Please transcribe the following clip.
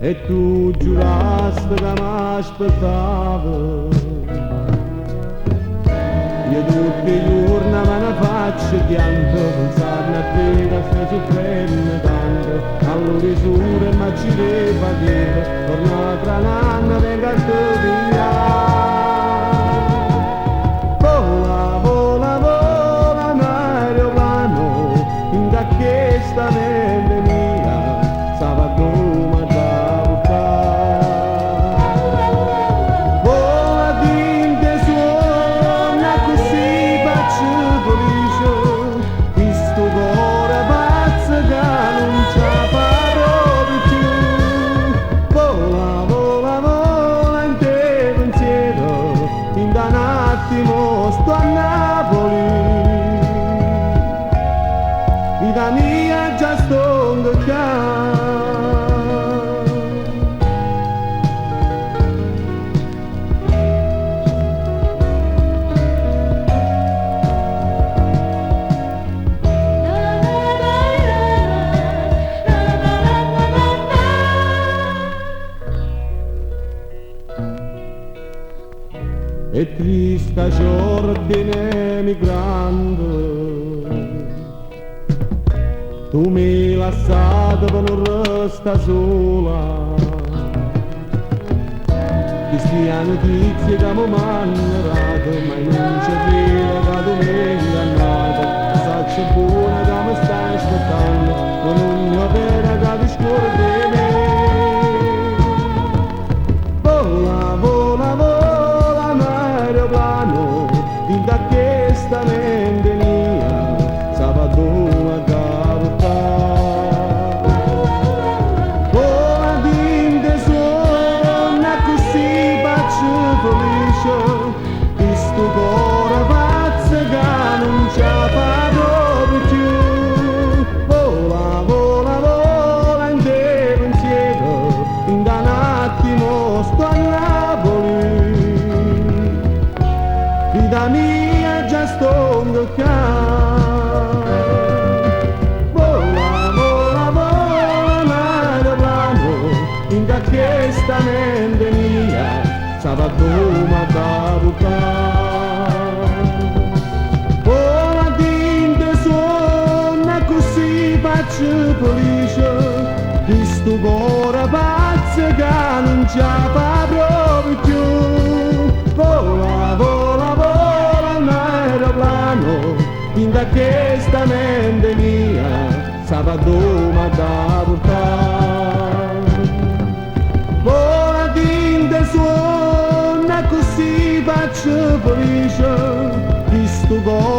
e tu giurasti che m'aspettavi. Io tutti i giorni me ne faccio pianto, pensando a te che stai soffrendo tanto. All'orizzonte ma ci ripaghivo, torno tra un anno vengo a te via. Vola, vola, vola un aeroplano, in da questa mente mia, sabato mi da buttare. Vola dinte suona così faccio felice, questo cuore pazzo che non c'ha parole più. Vola, vola, vola in te pensiero, in da un attimo sto a Napoli. Vita mia già sto inghiottendo. E triste giorni emigrando, tu mi lasciato per non resta sola. Queste notizie che mi hanno dato, ma non c'è vero che tu mi hai ingannato. Saccio buona che mi stai aspettando, ma non ho pena che ti scordi me. Vola, vola, vola un aeroplano, in da questa mente mia, sabato a cavuttare. Vola dinte suona così faccio felice, questo cuore pazzo che non c'ha parole più. Vola, vola, vola in te pensiero, in da un attimo sto a Napoli. Vita mia già sto inghiottendo. Vola, vola, vola un aeroplano, in da questa mente mia, sabato mi da buttare. Vola dinte suona così faccio felice, questo cuore pazzo che non c'ha parole più. Vola, vola, vola un aeroplano, in da questa mente mia, sabato mi da portare. Vola dinte suona così faccio felice, questo cuore